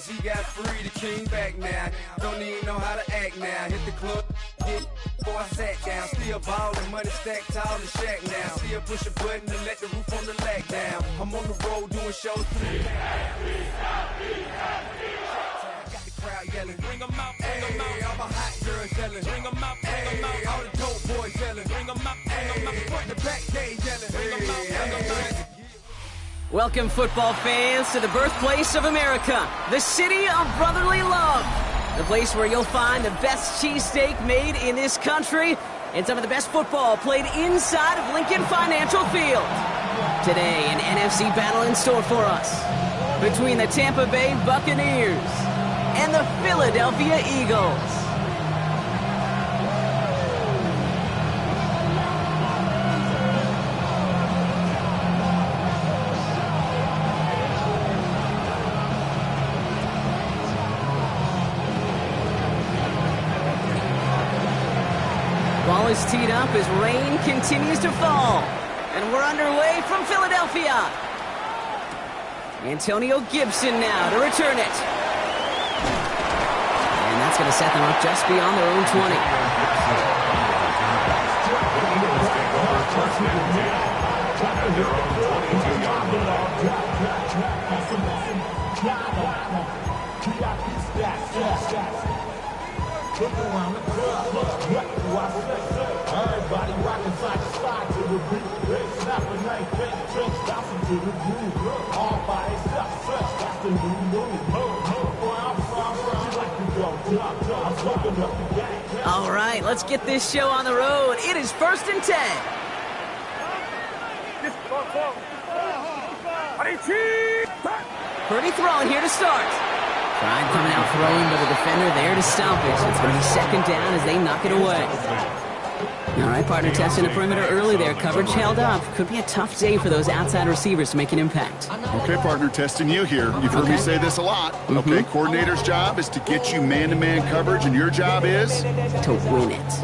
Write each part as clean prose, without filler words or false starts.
he got free, the king back now. Don't even know how to act now. Hit the club, get before I sat down. Still ballin', money stacked tall in Shack now. Still push a button and let the roof on the lag down. I'm on the road doing shows. Crowd yelling, bring them out, bring them out. All my hot girls yelling, bring them out, bring them out. All the dope boys yelling, bring them out, bring them out. Front the back, they yelling, bring them out, bring them out. Welcome, football fans, to the birthplace of America, the city of brotherly love. The place where you'll find the best cheesesteak made in this country and some of the best football played inside of Lincoln Financial Field. Today, an NFC battle in store for us between the Tampa Bay Buccaneers and the Philadelphia Eagles. Ball is teed up as rain continues to fall. And we're underway from Philadelphia. Antonio Gibson now to return it. And that's going to set them up just beyond their own 20. Everybody rocking side to side to the beat. Snapping like fake tricks, bouncing to the groove. All by itself, fresh, that's the new move. All right, let's get this show on the road. It is 1st and 10. Purdy throwing here to start. Pride coming out throwing, but the defender there to stop it. It's going to be 2nd down as they knock it away. All right, partner, testing the perimeter early there. Coverage held up. Could be a tough day for those outside receivers to make an impact. Okay, partner, testing you here. You've heard me say this a lot. Okay, coordinator's job is to get you man-to-man coverage, and your job is? To win it.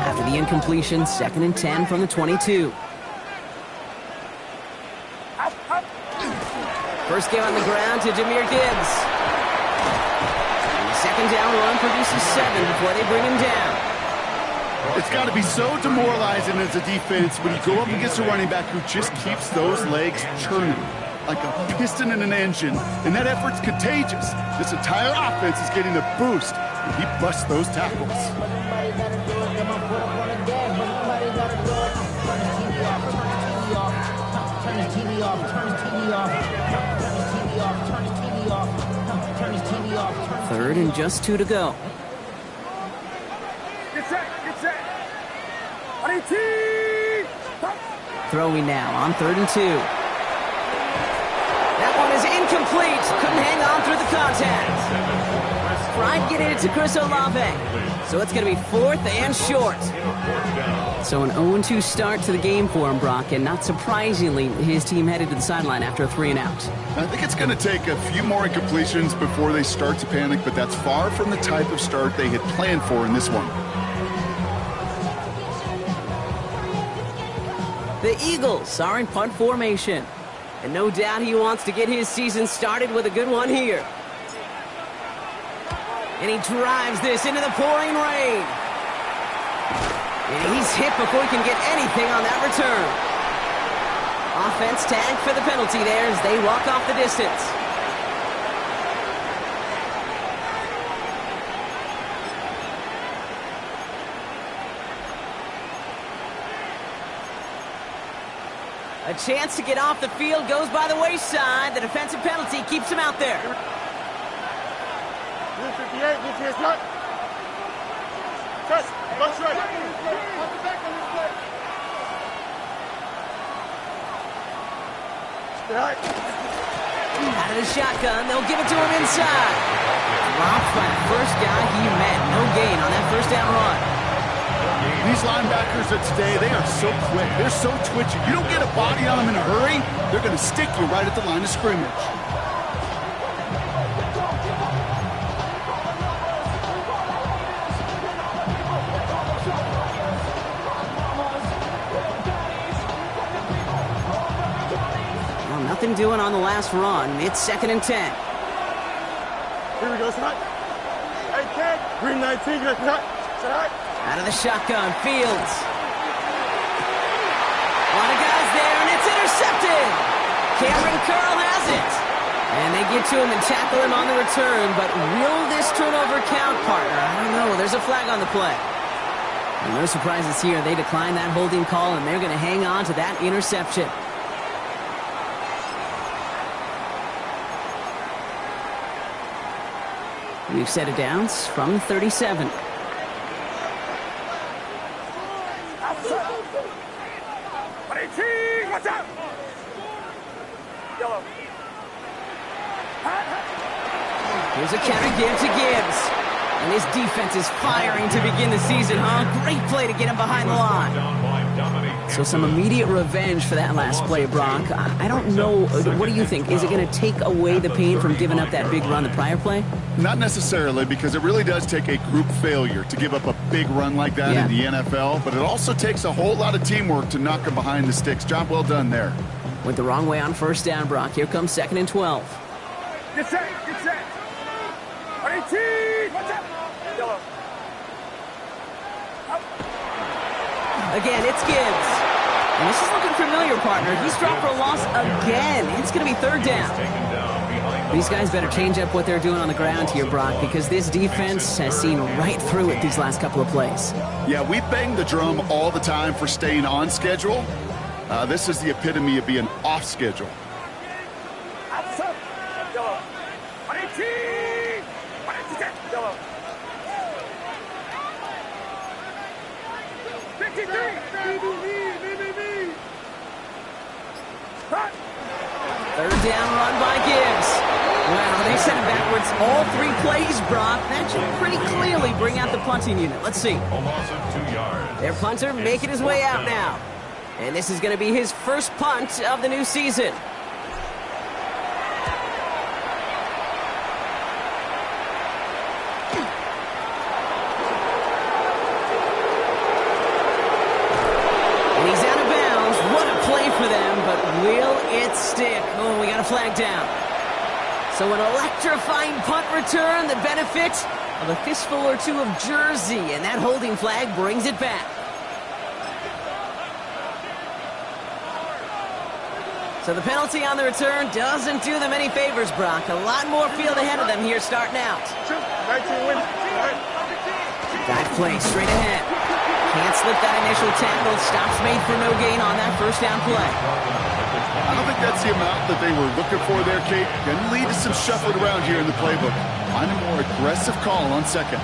After the incompletion, 2nd and 10 from the 22. First game on the ground to Jahmyr Gibbs. And the 2nd down run produces 7 before they bring him down. It's got to be so demoralizing as a defense when you go up against a running back who just keeps those legs churning like a piston in an engine, and that effort's contagious. This entire offense is getting a boost, and he busts those tackles. Third and just 2 to go. Throwing now on 3rd and 2. That one is incomplete. Couldn't hang on through the contact. Pride getting it to Chris Olave. So it's going to be 4th and short. So an 0-2 start to the game for him, Brock, and not surprisingly, his team headed to the sideline after a 3-and-out. I think it's going to take a few more incompletions before they start to panic, but that's far from the type of start they had planned for in this one. The Eagles are in punt formation, and no doubt he wants to get his season started with a good one here. And he drives this into the pouring rain. And he's hit before he can get anything on that return. Offense tagged for the penalty there as they walk off the distance. A chance to get off the field goes by the wayside. The defensive penalty keeps him out there. 58, move to his left. Press, go straight. Out of the shotgun, they'll give it to him inside. Dropped by the first guy he met. No gain on that 1st down run. These linebackers of today, they are so quick. They're so twitchy. You don't get a body on them in a hurry, they're going to stick you right at the line of scrimmage. doing on the last run? It's 2nd and 10. Here we go, son. Hey, kid. Green 19, get a Out of the shotgun, Fields. A lot of guys there, and it's intercepted. Cameron Curl has it. And they get to him and tackle him on the return, but will this turnover count, partner? I don't know. There's a flag on the play. And no surprises here. They decline that holding call, and they're going to hang on to that interception. We've set it downs from 37. Watch out! Yellow. Here's a counter give to Gibbs. And his defense is firing to begin the season, huh? Great play to get him behind the line. So some immediate revenge for that last play, Brock. I don't know. What do you think? Is it going to take away the pain from giving up that big run the prior play? Not necessarily, because it really does take a group failure to give up a big run like that in the NFL, but it also takes a whole lot of teamwork to knock him behind the sticks. Job well done there. Went the wrong way on first down, Brock. Here comes 2nd and 12. Get set, get set. 18, watch out. Yellow. Again, it's Gibbs. And this is looking familiar, partner. He's dropped for a loss again. It's going to be 3rd down. These guys better change up what they're doing on the ground here, Brock, because this defense has seen right through it these last couple of plays. Yeah, we bang the drum all the time for staying on schedule. This is the epitome of being off schedule. Yellow. 18, yellow. 53, Run. 3rd down run by Gibbs. Wow, they sent him backwards all 3 plays, Brock. That should pretty clearly bring out the punting unit. Let's see. A loss of 2 yards. Their punter making his way out now. And this is going to be his first punt of the new season. And he's out of bounds. What a play for them, but will it stick? Oh, we got a flag down. So an electrifying punt return, the benefit of a fistful or two of jersey, and that holding flag brings it back. So the penalty on the return doesn't do them any favors, Brock. A lot more field ahead of them here starting out. 19 wins. Dive play straight ahead. Can't slip that initial tackle. Stops made for no gain on that first down play. I don't think that's the amount that they were looking for there, Kate. Going to lead to some shuffling around here in the playbook. Find a more aggressive call on 2nd.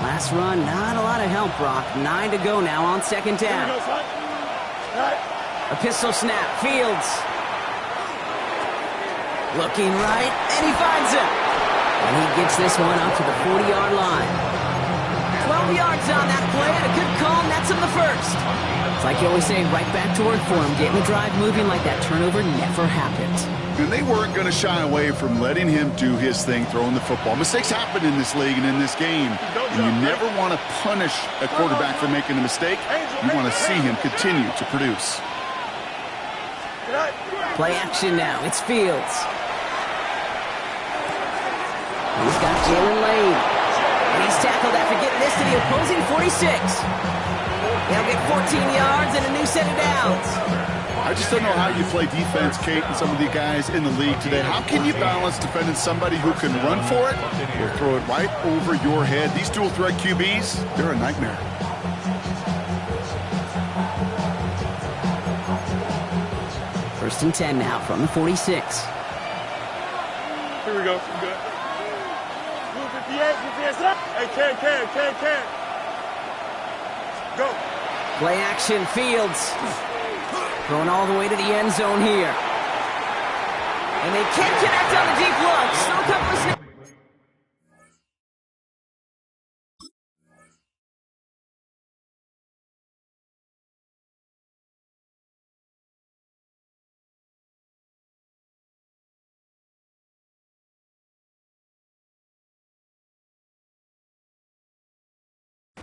Last run, not a lot of help, Brock. 9 to go now on 2nd down. A pistol snap, Fields. Looking right, and he finds him. And he gets this one up to the 40-yard line. 12 yards on that play, and a good call nets him the first. It's like you always say, right back to work for him. Getting the drive moving like that turnover never happened. And they weren't going to shy away from letting him do his thing, throwing the football. Mistakes happen in this league and in this game. And you never want to punish a quarterback for making a mistake. You want to see him continue to produce. Play action now. It's Fields. He's got Jalen Lane. And he's tackled after getting this to the opposing 46. They'll get 14 yards and a new set of downs. I just don't know how you play defense, Kate, and some of the guys in the league today. How can you balance defending somebody who can run for it or throw it right over your head? These dual threat QBs, they're a nightmare. First and 10 now from the 46. Here we go. Good. 58. Hey, can. Go. Play action, Fields. Going all the way to the end zone here. And they can't connect on the deep look. Still a couple of snaps.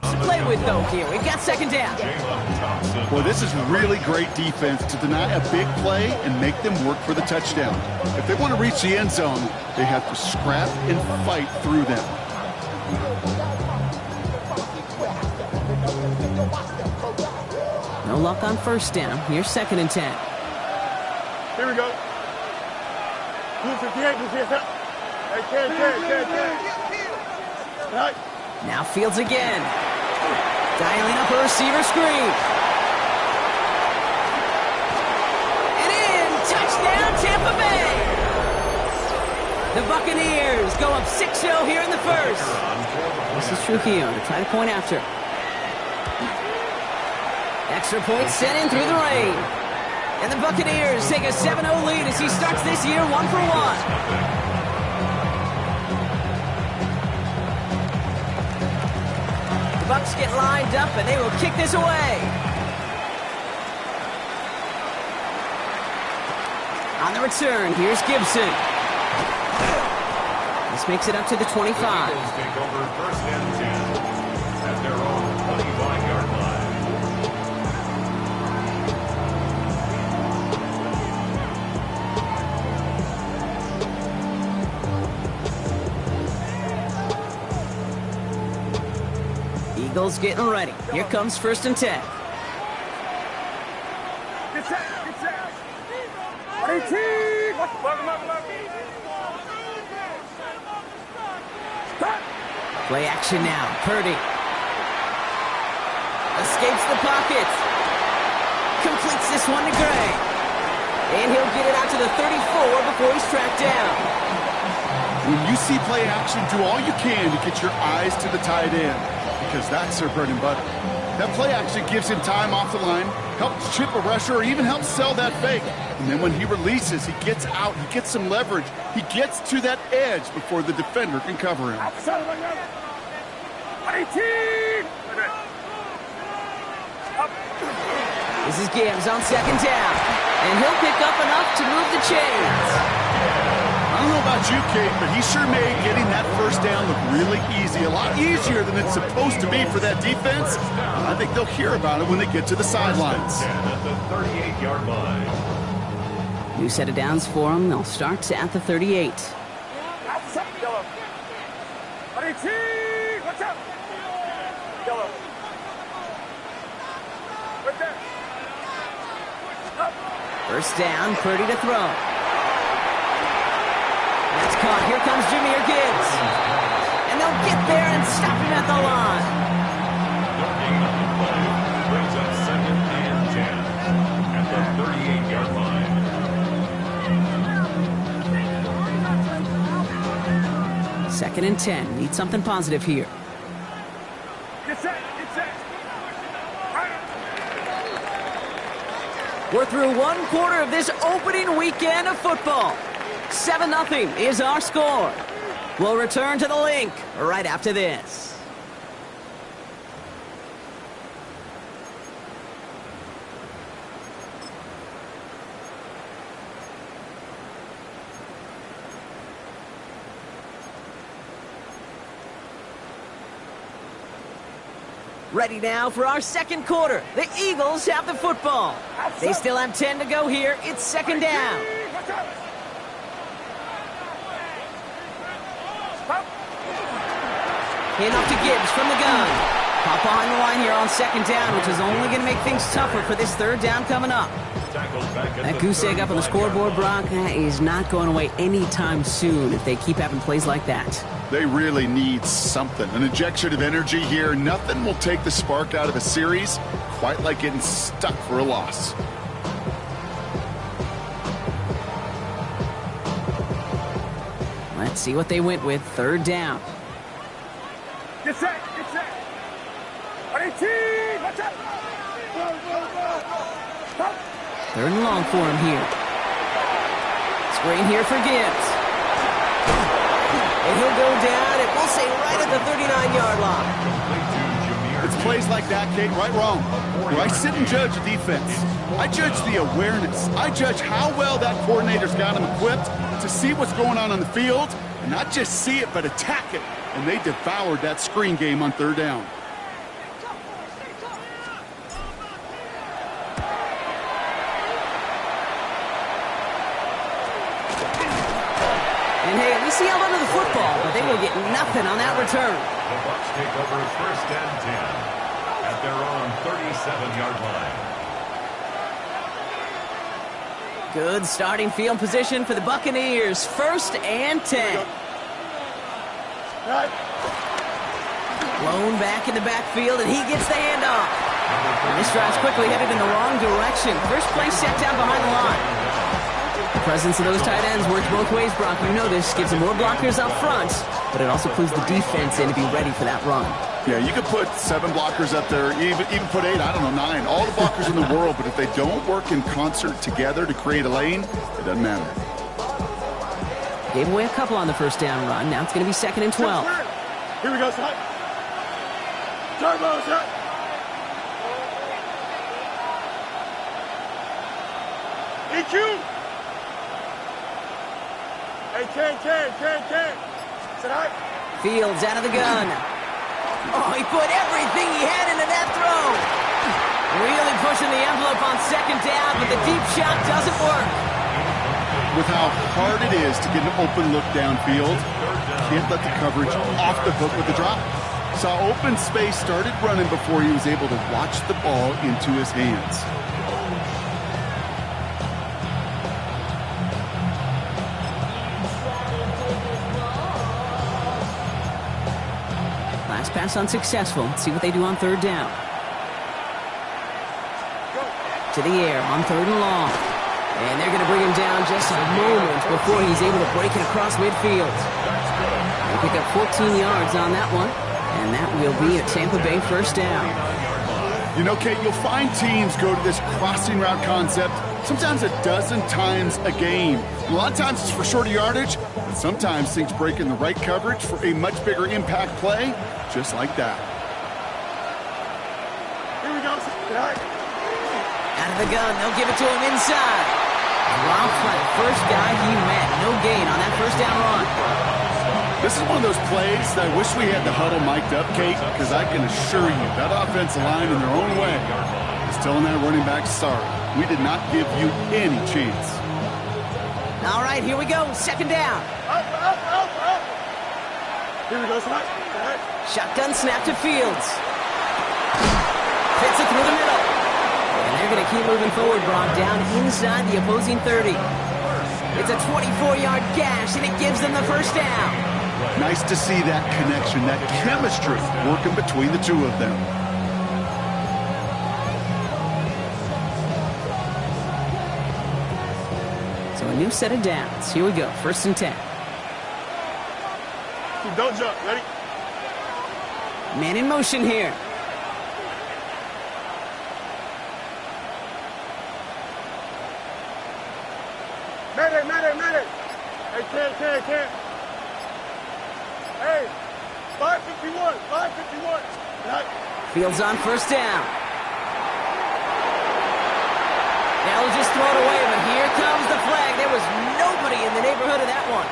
To play with, though, here. We've got second down. Boy, this is really great defense to deny a big play and make them work for the touchdown. If they want to reach the end zone, they have to scrap and fight through them. No luck on first down. Here's second and 10. Here we go. Right. Now Fields again. Dialing up a receiver screen. And in! Touchdown, Tampa Bay! The Buccaneers go up 6-0 here in the first. This is Trujillo to try to point after. Extra point sent in through the rain. And the Buccaneers take a 7-0 lead as he starts this year 1-for-1. The Bucs get lined up, and they will kick this away. On the return, here's Gibson. This makes it up to the 25. Eagles take over first and 10 at their own 25-yard line. Eagles getting ready. Here comes first and 10. Get set. Get set. 18. Play action now. Purdy. Escapes the pocket. Completes this one to Gray. And he'll get it out to the 34 before he's tracked down. When you see play action, do all you can to get your eyes to the tight end, because that's their bread and butter. That play action gives him time off the line, helps chip a rusher, or even helps sell that fake. And then when he releases, he gets out, he gets some leverage. He gets to that edge before the defender can cover him. 18. This is Gibbs on second down. And he'll pick up enough to move the chains. I don't know about you, Kate, but he sure made getting that first down look really easy. A lot easier than it's supposed to be for that defense. I think they'll hear about it when they get to the sidelines. At the 38-yard line. New set of downs for them. They'll start at the 38. 18. Watch out. Yellow. Right there. First down, Purdy to throw. That's caught. Here comes Jahmyr Gibbs. And they'll get there and stop him at the line. Looking on the play brings up second and 10 at the 38-yard line. Second and 10. Need something positive here. Get set. Get set. We're through one quarter of this opening weekend of football. 7-0 is our score. We'll return to the link right after this. Ready now for our second quarter. The Eagles have the football. They still have 10 to go here. It's second down. Hand off to Gibbs from the gun. Pop behind the line here on second down, which is only going to make things tougher for this third down coming up. That goose egg up on the scoreboard, Brock, is not going away anytime soon if they keep having plays like that. They really need something, an injection of energy here. Nothing will take the spark out of a series quite like getting stuck for a loss. Let's see what they went with. Third down. Get set. Get set. 18. Watch out. Third and long for him here. Screen here for Gibbs. And he'll go down, and we'll say right at the 39-yard line. It's plays like that, Kate, right wrong. Where I sit and judge a defense. I judge the awareness. I judge how well that coordinator's got him equipped to see what's going on the field, and not just see it, but attack it. And they devoured that screen game on third down. And hey, at least he held onto the football, but they will get nothing on that return. The Bucs take over 1st and 10 at their own 37-yard line. Good starting field position for the Buccaneers. 1st and 10. Blown back in the backfield, and he gets the handoff. And this drive's quickly headed in the wrong direction. First play set down behind the line. The presence of those tight ends works both ways, Brock. You know this. Gives them more blockers up front, but it also clues the defense in to be ready for that run. Yeah, you could put 7 blockers up there, even put 8, I don't know, 9. All the blockers in the world, but if they don't work in concert together to create a lane, it doesn't matter. Gave away a couple on the first down run. Now it's going to be 2nd and 12. Here we go, son. Turbo, son. EQ. Hey, Ken. Sit out. Fields out of the gun. Oh, he put everything he had into that throw. Really pushing the envelope on 2nd down, but the deep shot doesn't work. With how hard it is to get an open look downfield, can't let the coverage off the hook with the drop. Saw open space, started running before he was able to watch the ball into his hands. Last pass unsuccessful. Let's see what they do on 3rd down. To the air on 3rd and long. And they're going to bring him down just a moment before he's able to break it across midfield. They pick up 14 yards on that one. And that will be a Tampa Bay 1st down. You know, Kate, you'll find teams go to this crossing route concept sometimes a dozen times a game. A lot of times it's for shorter yardage, but sometimes things break in the right coverage for a much bigger impact play, just like that. Here we go. Out of the gun, they'll give it to him inside. Dropped by the first guy he met. No gain on that 1st down run. This is one of those plays that I wish we had the huddle mic'd up, Kate, because I can assure you that offensive line in their own way is telling that running back, sorry, we did not give you any chance. All right, here we go. 2nd down. Up. Here we go, son. Shotgun snap to Fields. Fits it through the middle. And they're going to keep moving forward, Brock, down inside the opposing 30. It's a 24-yard gash, and it gives them the 1st down. Nice to see that connection, that chemistry working between the two of them. So a new set of downs. Here we go, 1st and 10. Don't jump. Ready? Man in motion here. Mayday. Hey, Ken. Hey, 551. Fields on 1st down. They'll just throw it away, but here comes the flag. There was nobody in the neighborhood of that one.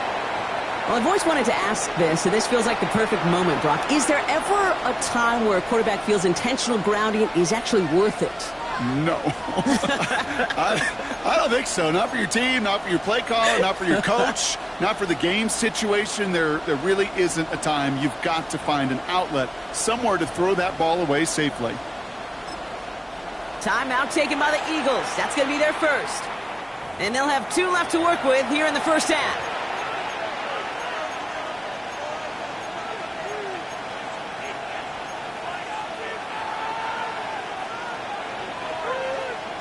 Well, I've always wanted to ask this, and this feels like the perfect moment, Brock. Is there ever a time where a quarterback feels intentional grounding is actually worth it? No. I don't think so. Not for your team, not for your play caller, not for your coach, not for the game situation. There really isn't a time. You've got to find an outlet, somewhere to throw that ball away safely. Timeout taken by the Eagles. That's going to be their 1st. And they'll have 2 left to work with here in the 1st half.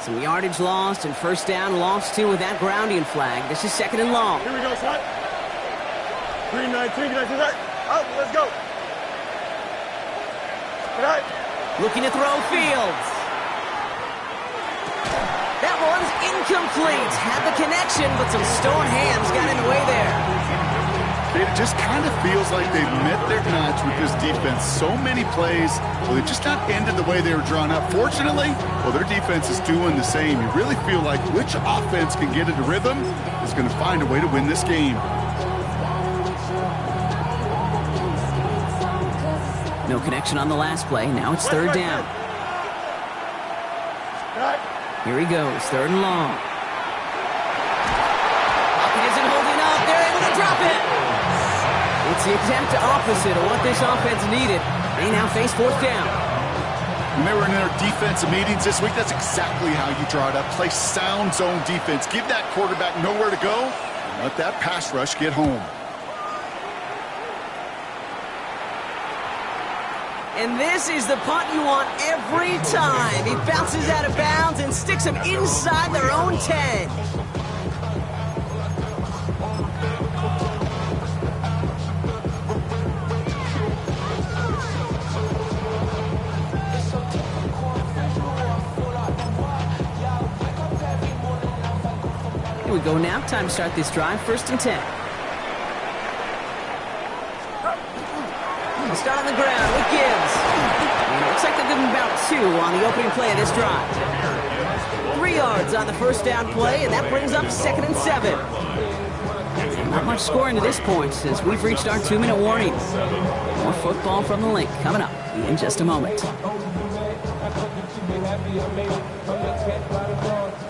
Some yardage lost and 1st down lost too with that grounding flag. This is 2nd and long. Here we go, son. 319. Out. Let's go. Right. Looking to throw Fields. That one's incomplete. Had the connection, but some stone hands got in the way there. It just kind of feels like they've met their match with this defense. So many plays, well, they've just not ended the way they were drawn up. Fortunately, well, their defense is doing the same. You really feel like which offense can get into rhythm is going to find a way to win this game. No connection on the last play. Now it's 3rd down. Here he goes, 3rd and long. Pocket isn't holding up. They're able to drop it. It's the exact opposite of what this offense needed. They now face fourth down. When they were in their defensive meetings this week, that's exactly how you draw it up. Play sound zone defense. Give that quarterback nowhere to go, and let that pass rush get home. And this is the punt you want every time. He bounces out of bounds and sticks them inside their own 10. Here we go now. Time to start this drive. 1st and 10. They'll start on the ground with Gibbs. And it looks like they'll give him about 2 on the opening play of this drive. 3 yards on the first down play, and that brings up 2nd and 7. Not much scoring to this point since we've reached our 2-minute warning. More football from the link coming up in just a moment.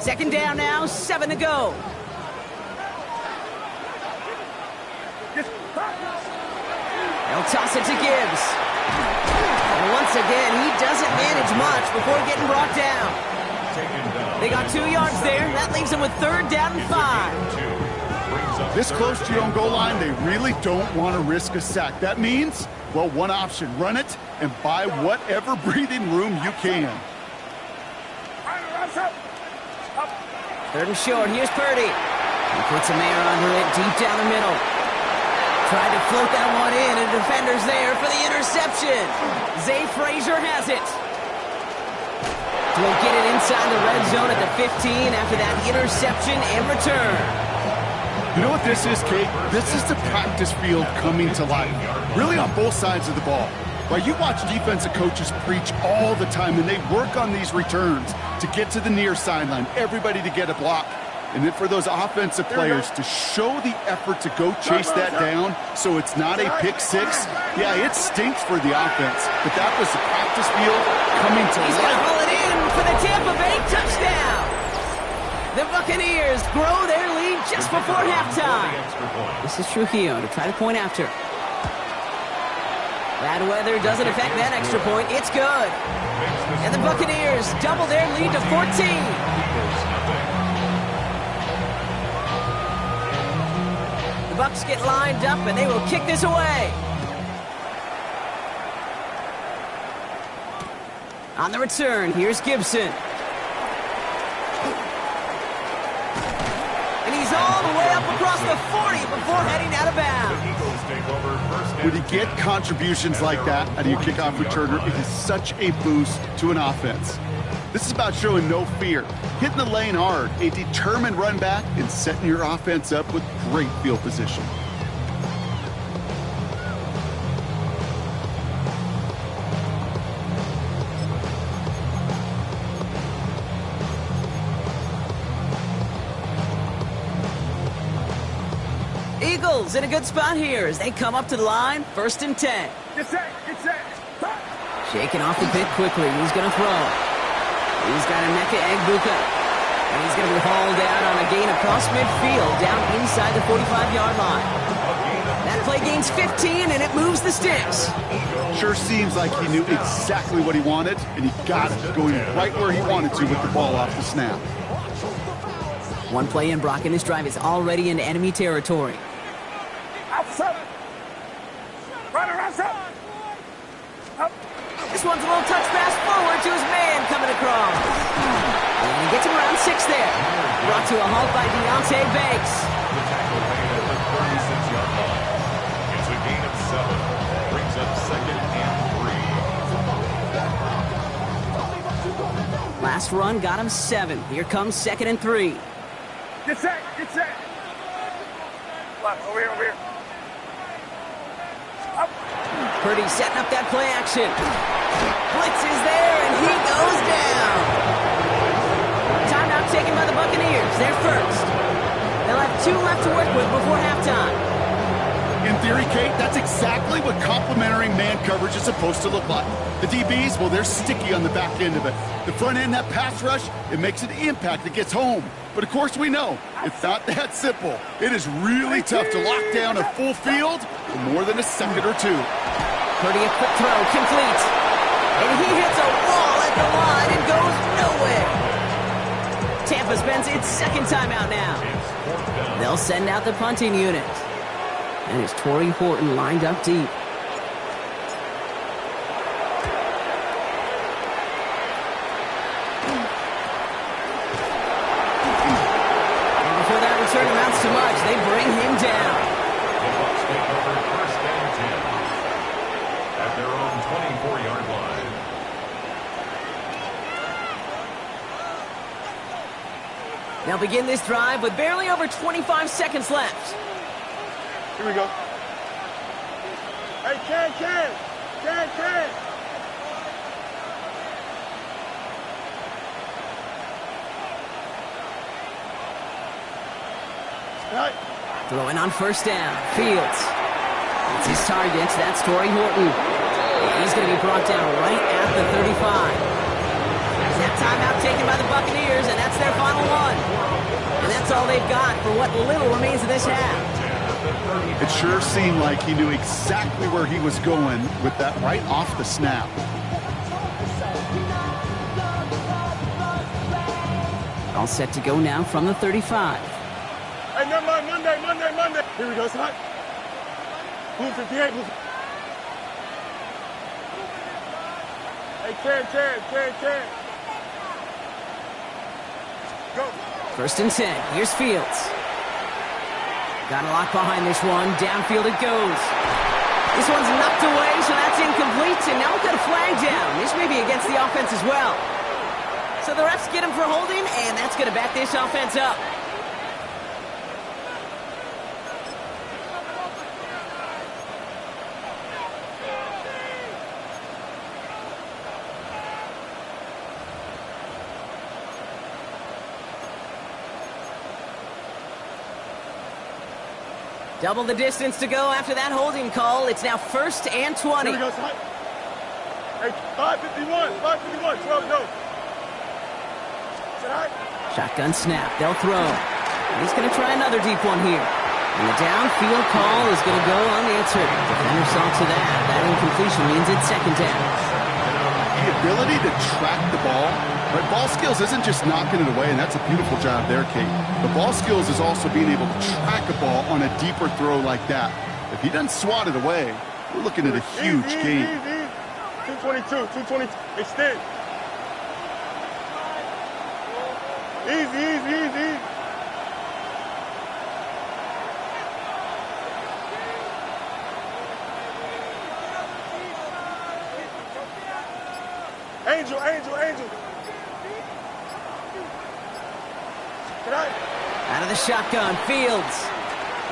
2nd down now, 7 to go. They'll toss it to Gibbs. And once again, he doesn't manage much before getting brought down. They got 2 yards there. That leaves them with 3rd down and 5. This close to your own goal line, they really don't want to risk a sack. That means, well, one option, run it and buy whatever breathing room you can. 3rd and short, here's Purdy. He puts a man under it deep down the middle. Tried to float that one in, and the defender's there for the interception. Zay Frazier has it. Will get it inside the red zone at the 15 after that interception and return. You know what this is, Kate? This is the practice field coming to life. Really on both sides of the ball. Right, you watch defensive coaches preach all the time, and they work on these returns to get to the near sideline, everybody to get a block. And then for those offensive players to show the effort to go chase that down so it's not a pick six, yeah, it stinks for the offense. But that was the practice field coming to He's going to life. pull it in for the Tampa Bay touchdown. The Buccaneers grow their lead just before halftime. This is Trujillo to try to point after. Bad weather doesn't affect that extra point. It's good. And the Buccaneers double their lead to 14. The Bucs get lined up, and they will kick this away. On the return, here's Gibson. And he's all the way up across the 40 before heading out of bounds. When you get contributions like that out of your kickoff returner, it is such a boost to an offense. This is about showing no fear, hitting the lane hard, a determined run back, and setting your offense up with great field position. Eagles in a good spot here as they come up to the line, 1st and 10. Get set, get set. Shaking off the pit quickly. He's going to throw. He's got Emeka Egbuka. And he's going to be hauled out on a gain across midfield down inside the 45-yard line. That play gains 15, and it moves the sticks. Sure seems like he knew exactly what he wanted, and he got it, going right where he wanted to with the ball off the snap. One play in, Brock, and this drive is already into enemy territory. Outside. Runner outside. This one's a little touch pass forward to his man coming across. And he gets him around 6 there. Brought to a halt by Deontay Banks. The tackle made at the 36-yard line. It's a gain of 7. Brings up 2nd and 3. Last run got him 7. Here comes 2nd and 3. Get set, get set. Left, over here, over here. Up. Purdy setting up that play action. Blitz is there, and he goes down. Timeout taken by the Buccaneers. They're first. They'll have 2 left to work with before halftime. In theory, Kate, that's exactly what complementary man coverage is supposed to look like. The DBs, well, they're sticky on the back end of it. The front end, that pass rush, it makes an impact that gets home. But of course we know, it's not that simple. It is really tough to lock down a full field for more than a second or two. Purdy, a quick throw, complete. And he hits a wall at the line and goes nowhere. Tampa spends its second timeout now. They'll send out the punting unit. And it's Torrey Horton lined up deep. And before that return amounts to much, they bring him down. The Bucs take over first and 10 at their own 24-yard line. They'll begin this drive with barely over 25 seconds left. Here we go. Hey, Ken. Right. Throwing on first down. Fields. It's his target. That's Torrey Horton. He's going to be brought down right at the 35. That timeout taken by the Buccaneers, and that's their final one. And that's all they've got for what little remains of this half. It sure seemed like he knew exactly where he was going with that right off the snap. All set to go now from the 35. Hey, never mind. Monday. Here we go, son. Blue 58. Hey, Ken. Go. First and 10. Here's Fields. Got a lock behind this one. Downfield it goes. This one's knocked away, so that's incomplete. And now we've got a flag down. This may be against the offense as well. So the refs get him for holding, and that's going to back this offense up. Double the distance to go after that holding call. It's now first and 20. Here we go, son. Hey, 551, 12 go. Shotgun snap. They'll throw. He's going to try another deep one here. And the downfield call is going to go unanswered. Defender saw to that. That incompletion means it's second down. The ability to track the ball, right? Ball skills isn't just knocking it away, and that's a beautiful job there, Kate. The ball skills is also being able to track a ball on a deeper throw like that. If he doesn't swat it away, we're looking at a huge game. 222, extend. Easy. Angel. Out of the shotgun, Fields.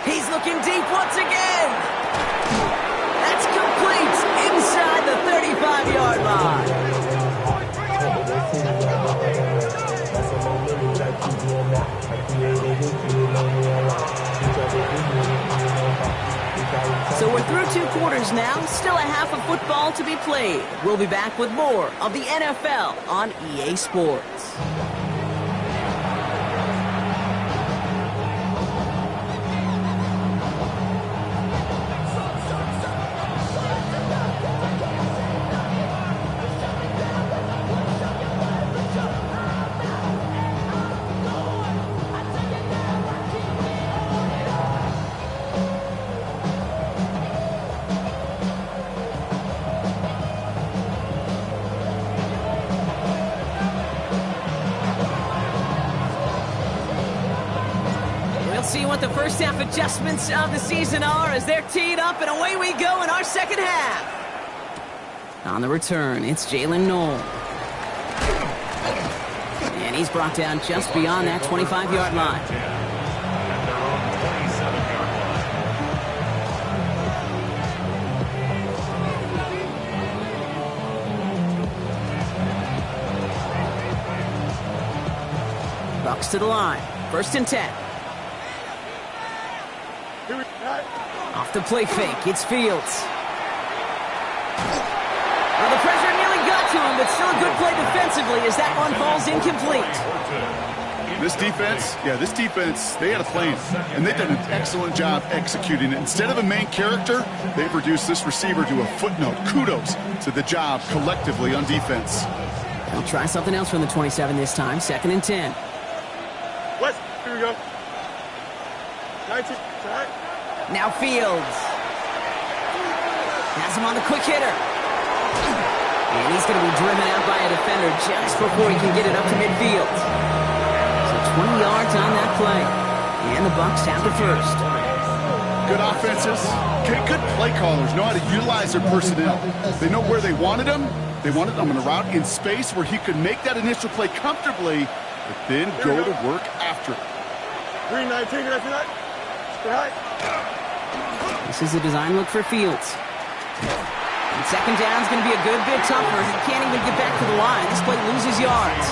He's looking deep once again. That's complete inside the 35-yard line. So we're through 2 quarters now, still a half of football to be played. We'll be back with more of the NFL on EA Sports. See what the first half adjustments of the season are as they're teed up, and away we go in our second half. On the return, it's Jalen Knoll. And he's brought down just beyond that 25-yard line. Bucks to the line. First and 10. Off the play fake, it's Fields. Well, the pressure nearly got to him, but still a good play defensively as that one falls incomplete. This defense, they had a plan, and they've done an excellent job executing it. Instead of a main character, they've reduced this receiver to a footnote. Kudos to the job collectively on defense. They'll try something else from the 27 this time, 2nd and 10. West, here we go. 19, now Fields. Has him on the quick hitter. And he's going to be driven out by a defender just before he can get it up to midfield. So 20 yards on that play. And the Bucs have the first. Good offenses. Good play callers know how to utilize their personnel. They know where they wanted them. They wanted them on a route in space where he could make that initial play comfortably, but then go to work after it. 319, This is a design look for Fields. And 2nd down is going to be a good bit tougher. He can't even get back to the line. This play loses yards.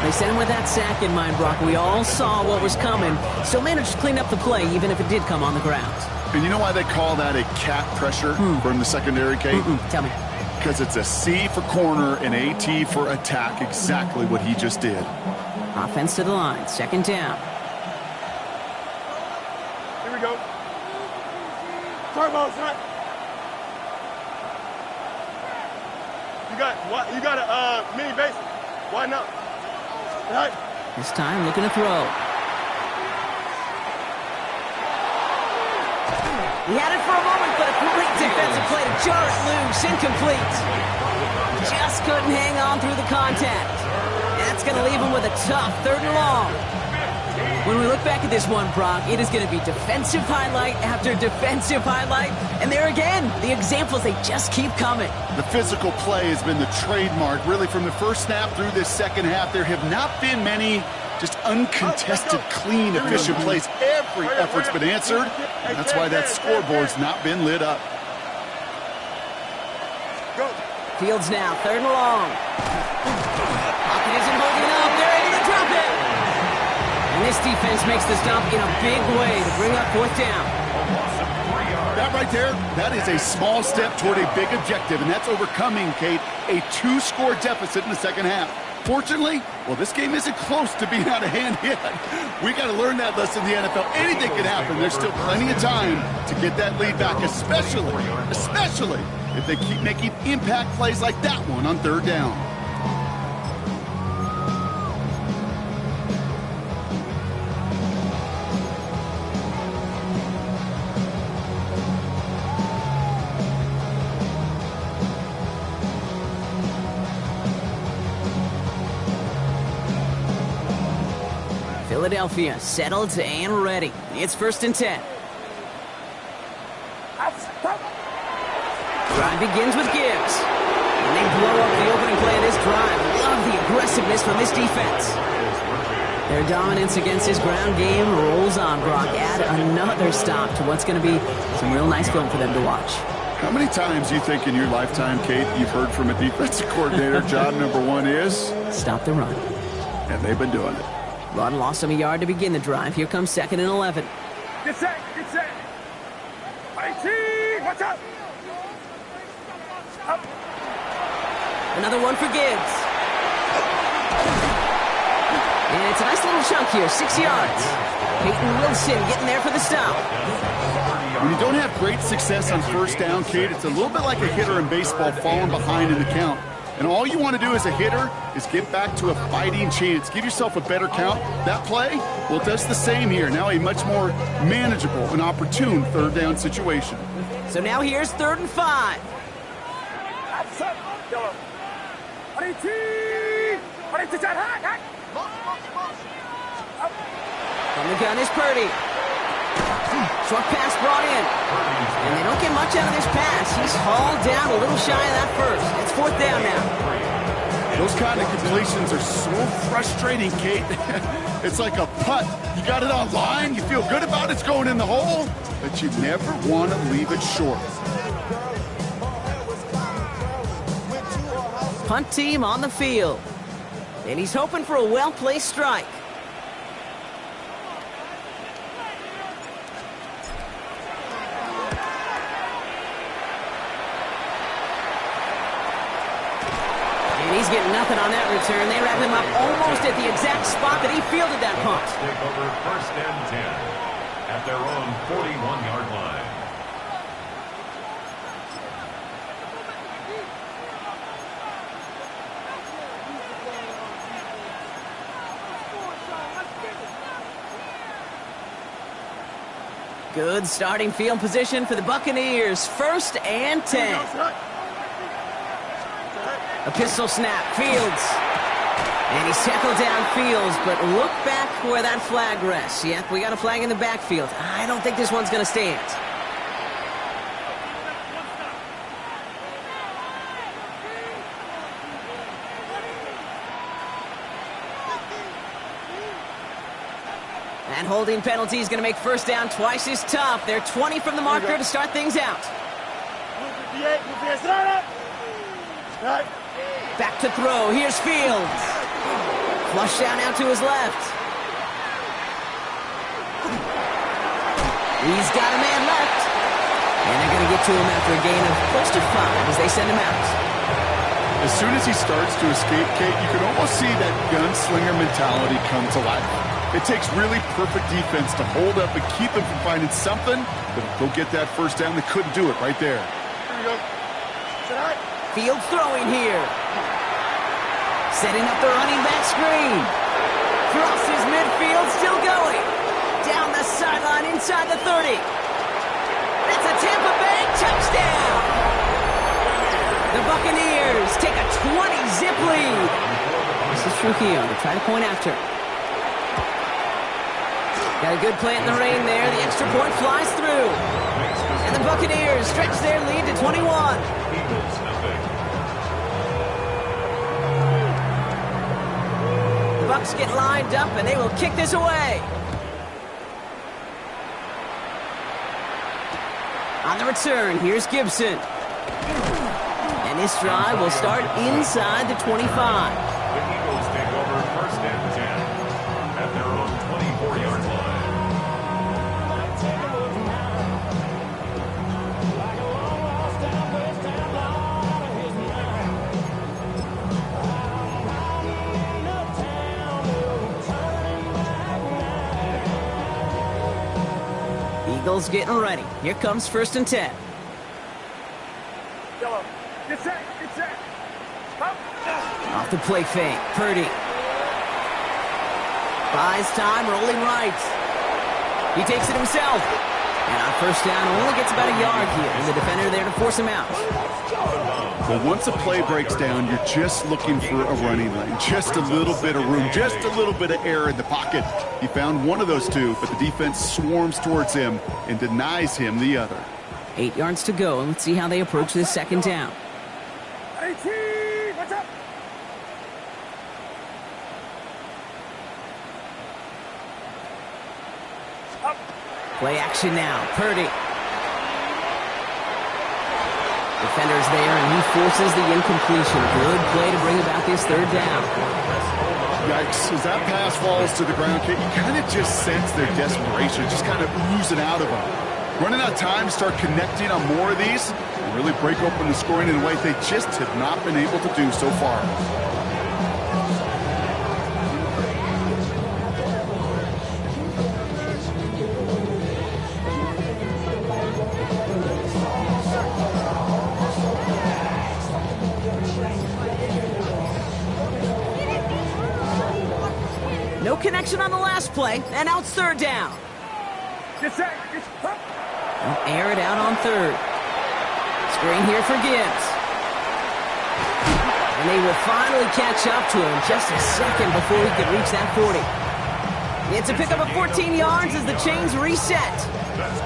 They sent him with that sack in mind, Brock. We all saw what was coming. Still managed to clean up the play, even if it did come on the ground. And you know why they call that a cat pressure from the secondary, Kate? Tell me. Because it's a C for corner and a T for attack. Exactly what he just did. Offense to the line. 2nd down. Here we go. Turbo, son. You got a mini base. Why not? Right. This time looking to throw. He had it for a moment, but a great defensive play to jar it loose. Incomplete. Just couldn't hang on through the contact. That's going to leave him with a tough 3rd and long. When we look back at this one, Brock, it is going to be defensive highlight after defensive highlight. And there again, the examples, they just keep coming. The physical play has been the trademark. Really, from the first snap through this 2nd half, there have not been many just uncontested, clean, efficient plays. Every effort's been answered, and that's why that scoreboard's not been lit up. Fields now, 3rd and long. Pocket isn't holding up. They're able to drop it. And this defense makes the stop in a big way to bring up 4th down. That right there, that is a small step toward a big objective, and that's overcoming, Kate, a 2-score deficit in the 2nd half. Fortunately, well, this game isn't close to being out of hand yet. We got to learn that lesson in the NFL. Anything can happen. There's still plenty of time to get that lead back, especially if they keep making impact plays like that one on 3rd down. Philadelphia settled and ready. It's 1st and 10. Drive begins with Gibbs. And they blow up the opening play of this drive. Love the aggressiveness from this defense. Their dominance against this ground game rolls on, Brock. Add another stop to what's going to be some real nice film for them to watch. How many times do you think in your lifetime, Kate, you've heard from a defensive coordinator, job number 1 is? Stop the run. And they've been doing it. Run lost him a yard to begin the drive. Here comes 2nd and 11. Get set. 18, watch out. Up. Another one for Gibbs. And it's a nice little chunk here, 6 yards. Peyton Wilson getting there for the stop. When you don't have great success on 1st down, Kate, it's a little bit like a hitter in baseball falling behind in the count. And all you want to do as a hitter is get back to a fighting chance. Give yourself a better count. That play, well, it does the same here. Now a much more manageable and opportune 3rd down situation. So now here's 3rd and 5. From the gun is Purdy. Short pass brought in. And they don't get much out of this pass. He's hauled down a little shy of that first. It's 4th down now. Those kind of completions are so frustrating, Kate. It's like a putt. You got it on line, you feel good about it's going in the hole, but you never want to leave it short. Punt team on the field. And he's hoping for a well-placed strike. Nothing on that return. They wrap him up almost at the exact spot that he fielded that punt. Take over 1st and 10 at their own 41-yard line. Good starting field position for the Buccaneers. 1st and 10. A pistol snap. Fields. And he's tackled downfield, but look back where that flag rests. Yep, we got a flag in the backfield. I don't think this one's going to stand. And holding penalty is going to make 1st down twice as tough. They're 20 from the marker to start things out. Back to throw. Here's Fields. Flush down out to his left. He's got a man left. And they're going to get to him after a gain of close to 5 as they send him out. As soon as he starts to escape, Kate, you can almost see that gunslinger mentality come to life. It takes really perfect defense to hold up and keep him from finding something, but they'll get that 1st down. They couldn't do it right there. Here we go. Fields throwing here. Setting up the running back screen. Crosses midfield, still going. Down the sideline inside the 30. That's a Tampa Bay touchdown. The Buccaneers take a 20-zip lead. This is Trujillo to try to point after. Got a good play in the rain there. The extra point flies through. And the Buccaneers stretch their lead to 21. Eagles nothing. The Bucs get lined up, and they will kick this away. On the return, here's Gibson. And this drive will start inside the 25. The Eagles take over 1st and 10 at their own 24-yard line. Eagles getting ready. Here comes 1st and 10. Yellow. Get set. Get set. Off the play fake. Purdy. Buys time, rolling right. He takes it himself. And on 1st down, only gets about a yard here. And the defender there to force him out. But once a play breaks down, you're just looking for a running lane. Just a little bit of room, just a little bit of air in the pocket. He found one of those two, but the defense swarms towards him and denies him the other. 8 yards to go. Let's see how they approach this 2nd down. 18. What's up? Up. Play action now. Purdy. Defender's there, and he forces the incompletion. Good play to bring about this 3rd down. Yikes. As that pass falls to the ground, Kate, you kind of just sense their desperation, just kind of oozing out of them. Running out of time to start connecting on more of these and really break open the scoring in a way they just have not been able to do so far. No connection on the last play, and now it's 3rd down. Get set. Get up. They'll air it out on 3rd. Screen here for Gibbs. And they will finally catch up to him just a second before he could reach that 40. It's a pickup of 14 yards as the chains reset.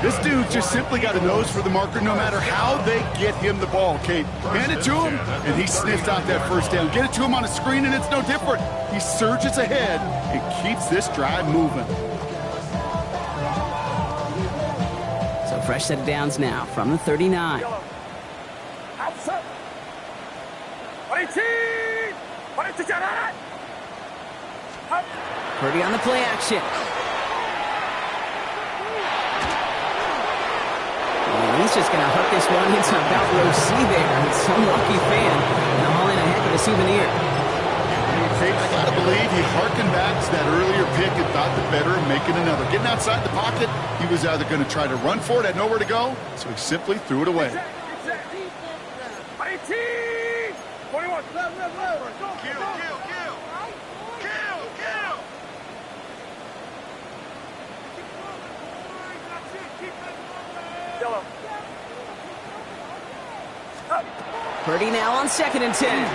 This dude just simply got a nose for the marker no matter how they get him the ball, Kate. Hand it to him, and he sniffs out that 1st down. Get it to him on a screen, and it's no different. He surges ahead and keeps this drive moving. So fresh set of downs now from the 39. Outside. 18. 22. Up. Purdy on the play action. And he's just going to hook this one into about row C there. It's some lucky fan. And haul in a heck of a souvenir. Hey, I gotta believe he harkened back to that earlier pick and thought the better of making another. Getting outside the pocket, he was either going to try to run for it, had nowhere to go, so he simply threw it away. 18! 21! Kill! Yellow. Purdy now on 2nd and 10.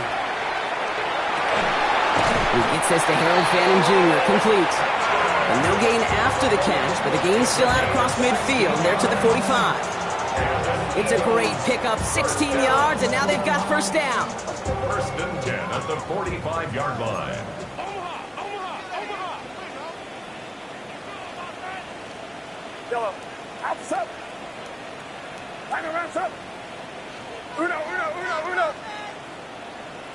He gets this to Harold Fanning Jr. complete. And no gain after the catch, but the gain still out across midfield. There to the 45. It's a great pickup, 16 yards, and now they've got first down. 1st and 10 at the 45-yard line. Yellow. Outside. Line around up. Uno.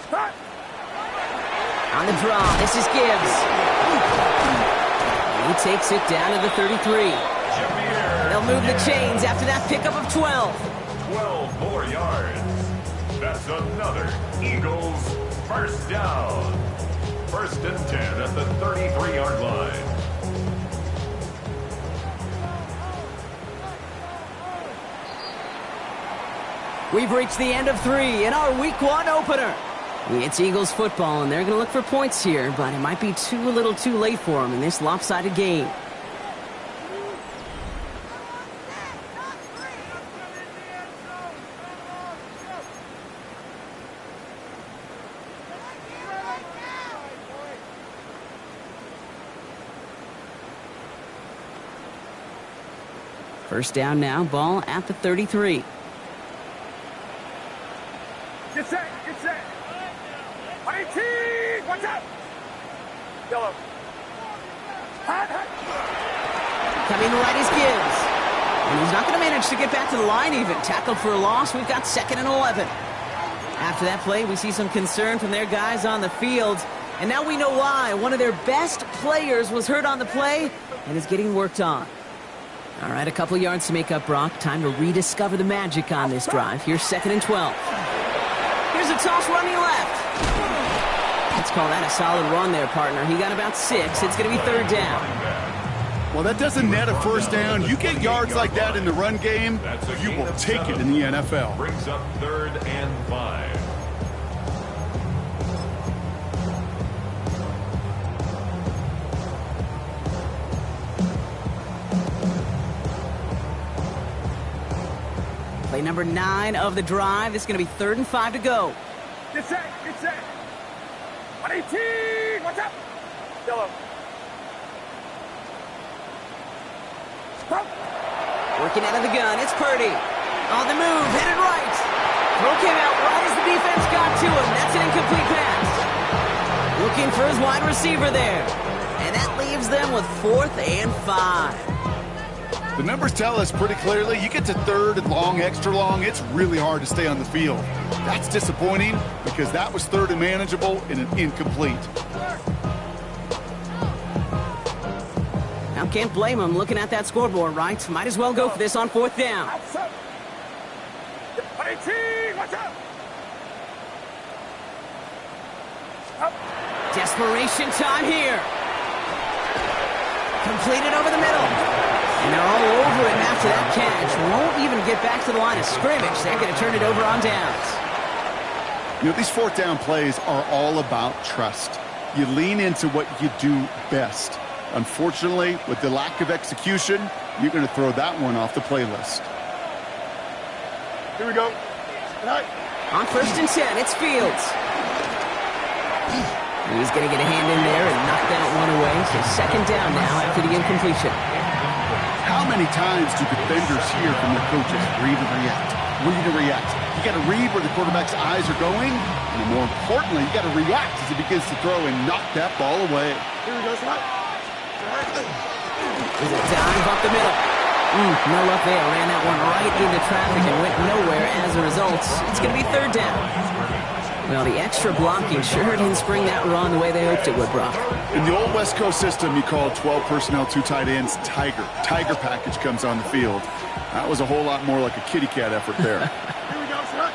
Start. On the draw, this is Gibbs. He takes it down to the 33. They'll move the chains after that pickup of 12. 12 more yards. That's another Eagles first down. 1st and 10 at the 33-yard line. We've reached the end of 3 in our Week 1 opener. It's Eagles football, and they're going to look for points here, but it might be a little too late for them in this lopsided game. First down now, ball at the 33. Get set. 18! Watch out! Yellow. Hot. Coming right is Gibbs. And he's not going to manage to get back to the line even. Tackled for a loss. We've got 2nd and 11. After that play, we see some concern from their guys on the field. And now we know why. One of their best players was hurt on the play and is getting worked on. All right, a couple yards to make up, Brock. Time to rediscover the magic on this drive. Here's 2nd and 12. Here's a toss running left. Let's call that a solid run there, partner. He got about 6. It's going to be 3rd down. Well, that doesn't net a first down. You get yards like that in the run game, you will take it in the NFL. Brings up 3rd and 5. Play number 9 of the drive. This is going to be 3rd and 5 to go. Get set. 18! Watch out! Yellow. Stop. Working out of the gun, it's Purdy. On the move, headed right. Throw came out right as the defense got to him. That's an incomplete pass. Looking for his wide receiver there. And that leaves them with 4th and 5. The numbers tell us pretty clearly, you get to 3rd and long, extra long, it's really hard to stay on the field. That's disappointing because that was 3rd and manageable and an incomplete. Now, can't blame him looking at that scoreboard, right? Might as well go for this on 4th down. 18! Watch out! Desperation time here. Completed over the middle. And they're all over him after that catch. Won't even get back to the line of scrimmage. They're going to turn it over on downs. You know, these 4th down plays are all about trust. You lean into what you do best. Unfortunately, with the lack of execution, you're going to throw that one off the playlist. Here we go. On 1st and 10, it's Fields. He's going to get a hand in there and knock that one away. So 2nd down now after the incompletion. How many times do defenders hear from their coaches, read and react? Read and react. You got to read where the quarterback's eyes are going, and more importantly, you got to react as he begins to throw and knock that ball away. Here we go, Scott. There's a dive up the middle. No luck there. Ran that one right into traffic and went nowhere as a result. It's going to be 3rd down. Well, the extra blocking sure didn't spring that run the way they hoped it would, Brock. In the old West Coast system, you call 12 personnel, 2 tight ends, Tiger. Tiger package comes on the field. That was a whole lot more like a kitty cat effort there. Here we go, Scott.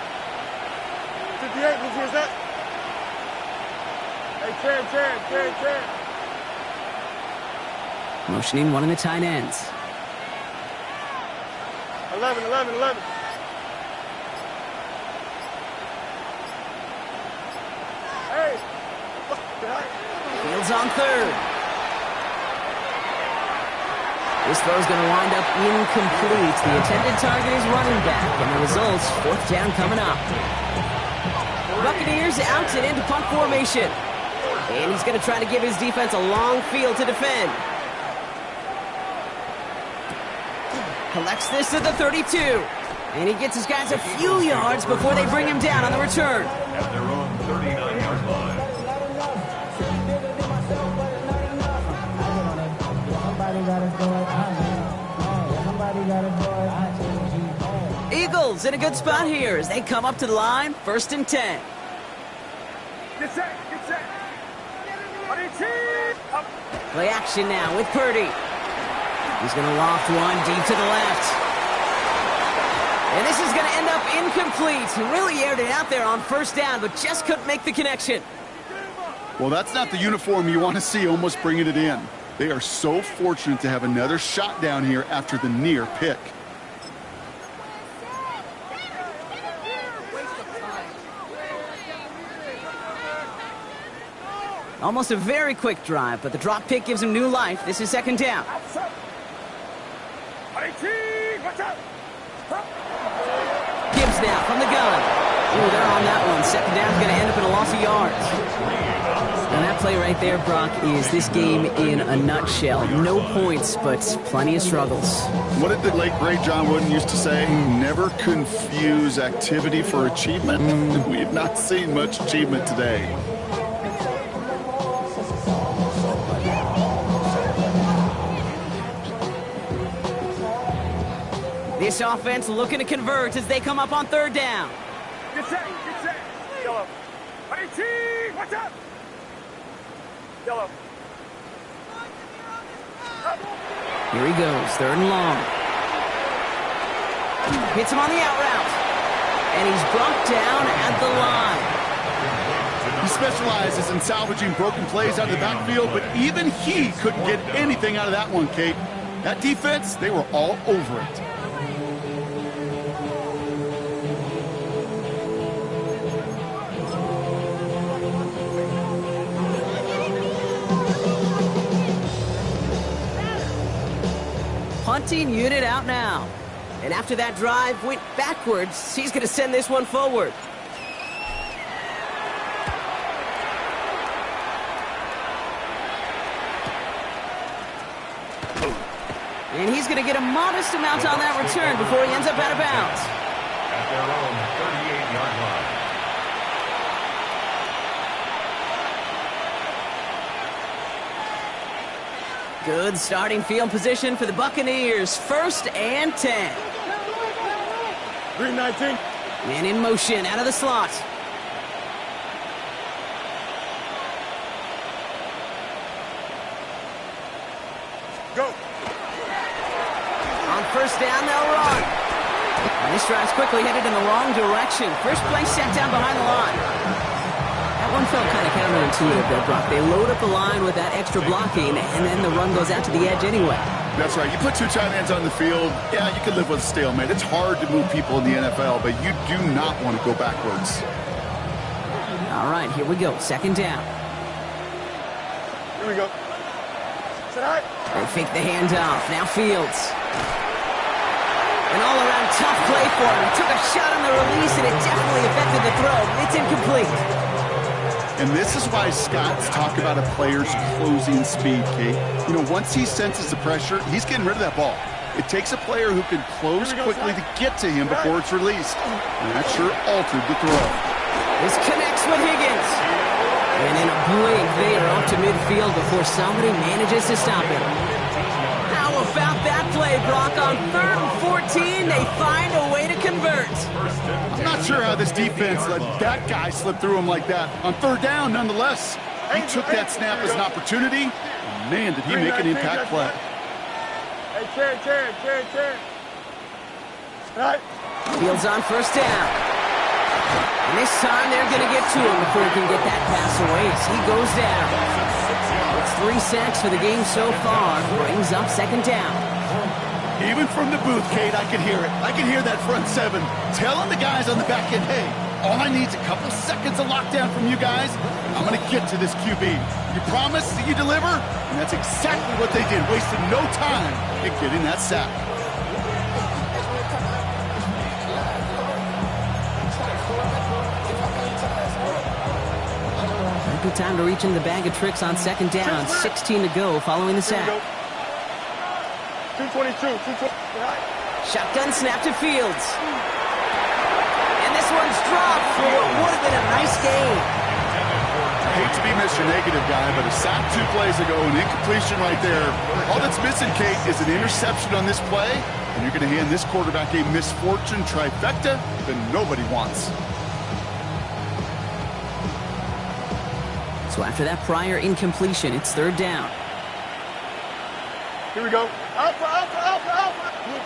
58, who's that? Hey, chair. Motioning one of the tight ends. 11. Hey! Fields on third. This throw's going to wind up incomplete. The intended target is running back, and the result's fourth down coming up. Buccaneers out and into punt formation. And he's going to try to give his defense a long field to defend. Collects this at the 32. And he gets his guys a few yards before they bring him down on the return. At their own 39-yard line. Eagles in a good spot here as they come up to the line, 1st and 10. Get set. Play action now with Purdy. He's going to loft one deep to the left. And this is going to end up incomplete. He really aired it out there on 1st down, but just couldn't make the connection. Well, that's not the uniform you want to see almost bringing it in. They are so fortunate to have another shot down here after the near pick. Almost a very quick drive, but the drop pick gives him new life. This is 2nd down. Gibbs now from the gun. Ooh, they're on that one. 2nd down's going to end up in a loss of yards. And that play right there, Brock, is this game in a nutshell. No points, but plenty of struggles. What did the late, great John Wooden used to say? Never confuse activity for achievement. We have not seen much achievement today. This offense looking to convert as they come up on 3rd down. Get set. Yellow. 18, watch out. Yellow. Here he goes, 3rd and long. Hits him on the out route. And he's brought down at the line. He specializes in salvaging broken plays out of the backfield, but even he couldn't get anything out of that one, Kate. That defense, they were all over it. Punting unit out now. And after that drive went backwards, he's going to send this one forward. And he's going to get a modest amount on that return before he ends up out of bounds. At their own 38-yard line. Good starting field position for the Buccaneers. 1st and 10. 319. Man in motion out of the slot. Go. On 1st down, they'll run. And this drive's quickly headed in the wrong direction. First play set down behind the line. That one felt kind of counterintuitive there, Brock. They load up the line with that extra blocking, and then the run goes out to the edge anyway. That's right. You put 2 tight ends on the field, yeah, you can live with a stalemate. It's hard to move people in the NFL, but you do not want to go backwards. All right, here we go. 2nd down. Here we go. Set high. They fake the handoff. Now Fields. An all-around tough play for him. He took a shot on the release, and it definitely affected the throw. It's incomplete. And this is why Scott's talk about a player's closing speed, Kate. You know, once he senses the pressure, he's getting rid of that ball. It takes a player who can close quickly to get to him before it's released. And that sure altered the throw. This connects with Higgins. And in a blink, they are up to midfield before somebody manages to stop him. How about that play, Brock? On 3rd and 14, they find a way to convert. I'm not sure how this defense let that guy slip through him like that. On 3rd down, nonetheless, he took that snap as an opportunity. And man, did he make an impact play. Hey, chair. Right. Fields on 1st down. And this time they're going to get to him before he can get that pass away as he goes down. It's 3 sacks for the game so far. Brings up second down. Even from the booth, Kate, I can hear it. I can hear that front seven telling the guys on the back end, hey, all I need is a couple seconds of lockdown from you guys. I'm going to get to this QB. You promise that you deliver? And that's exactly what they did, wasting no time in getting that sack. Good time to reach in the bag of tricks on second down. 16 to go following the sack. 222. Shotgun snap to Fields. And this one's dropped for what would have been a nice game. I hate to be Mr. Negative guy, but a sack 2 plays ago, an incompletion right there. All that's missing, Kate, is an interception on this play, and you're going to hand this quarterback a misfortune trifecta that nobody wants. So after that prior incompletion, it's third down. Here we go. Alpha.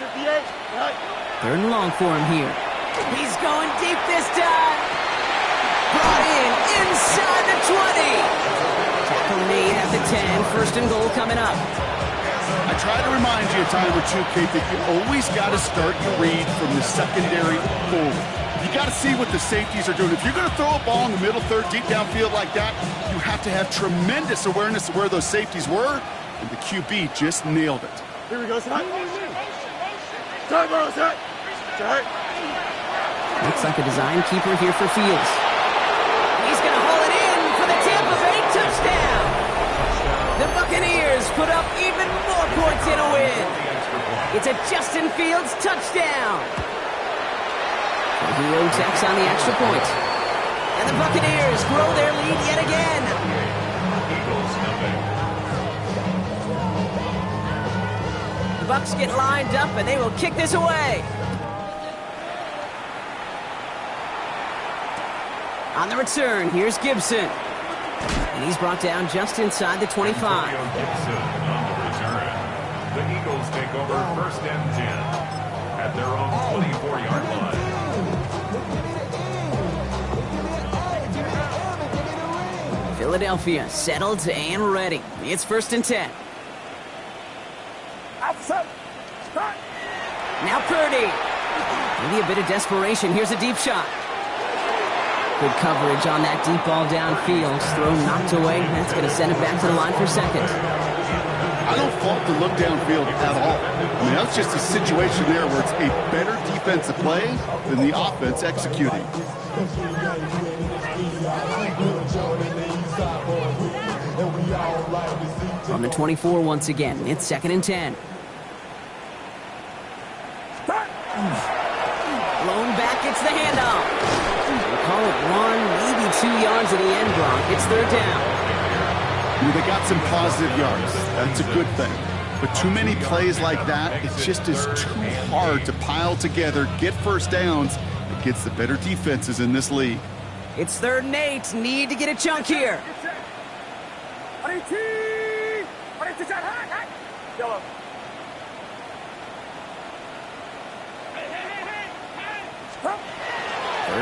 58. Right. Third and long for him here. He's going deep this time. Brought in inside the 20. Tackle made at the 10. First and goal coming up. I try to remind you a time or two, Kate, that you always got to start your read from the secondary forward. You got to see what the safeties are doing. If you're going to throw a ball in the middle third, deep downfield like that, you have to have tremendous awareness of where those safeties were, and the QB just nailed it. Here we go, son. Time, bro, set. Set. Looks like a design keeper here for Fields. He's going to haul it in for the Tampa Bay touchdown. The Buccaneers put up even more points in a win. It's a Justin Fields touchdown. Hero takes on the extra point. And the Buccaneers grow their lead yet again. The Bucs get lined up and they will kick this away. On the return, here's Gibson. And he's brought down just inside the 25. Gibson on the return. The Eagles take over first and 10 at their own 24-yard line. Philadelphia settled and ready. It's first and 10. Now Purdy. Maybe a bit of desperation. Here's a deep shot. Good coverage on that deep ball downfield. Throw knocked away. That's going to send it back to the line for second. I don't fault the look downfield at all. I mean, that's just a situation there where it's a better defensive play than the offense executing. On the 24 once again. It's second and 10. Blown back, it's the handoff. We'll call it 1, maybe 2 yards at the end, Brock. It's third down. They got some positive yards. That's a good thing. But too many plays like that, it just is too hard to pile together, get first downs against the better defenses in this league. It's third and 8. Need to get a chunk here. Third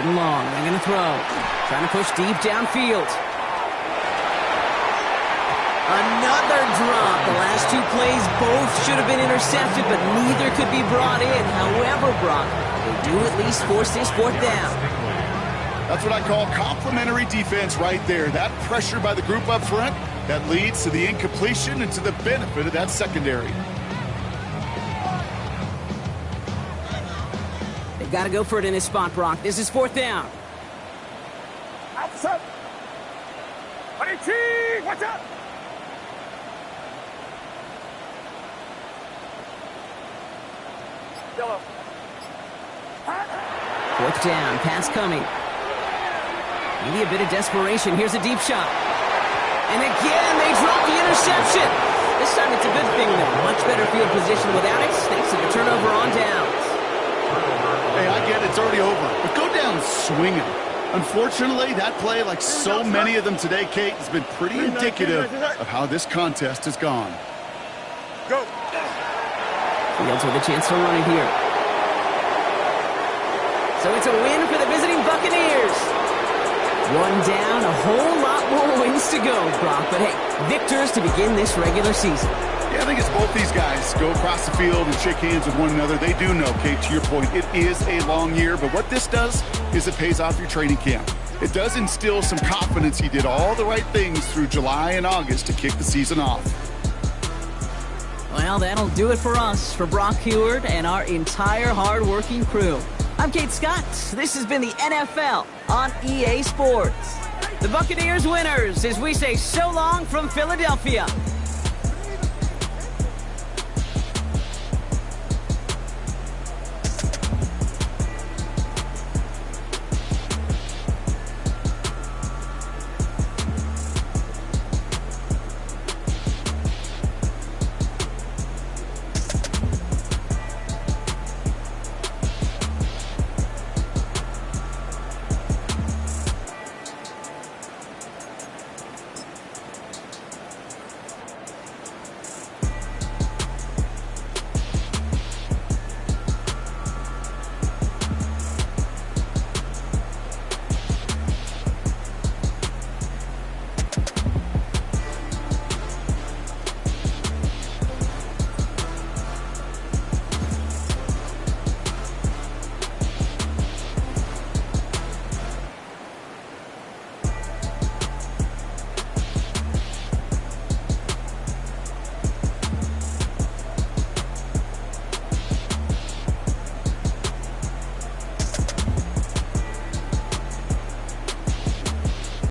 and long. They're going to throw. Trying to push deep downfield. Another drop. The last 2 plays both should have been intercepted, but neither could be brought in. However, Brock, they do at least force this fourth down. That's what I call complimentary defense right there. That pressure by the group up front, that leads to the incompletion and to the benefit of that secondary. They've got to go for it in this spot, Brock. This is fourth down. Outside. Watch out. Fourth down, pass coming. Maybe a bit of desperation. Here's a deep shot. And again, they drop the interception. This time it's a good thing, though. Much better field position without it. Thanks to the turnover on downs. Hey, I get it. It's already over. But go down swinging. Unfortunately, that play, like so many of them today, Kate, has been pretty indicative of how this contest has gone. Go. Fields with a chance to run it here. So it's a win for the visiting Buccaneers. One down, a whole lot more wins to go, Brock. But hey, victors to begin this regular season. Yeah, I think it's both these guys go across the field and shake hands with one another. They do know, Kate, to your point, it is a long year. But what this does is it pays off your training camp. It does instill some confidence he did all the right things through July and August to kick the season off. Well, that'll do it for us, for Brock Heward and our entire hard-working crew. I'm Kate Scott. This has been the NFL on EA Sports. The Buccaneers winners as we say so long from Philadelphia.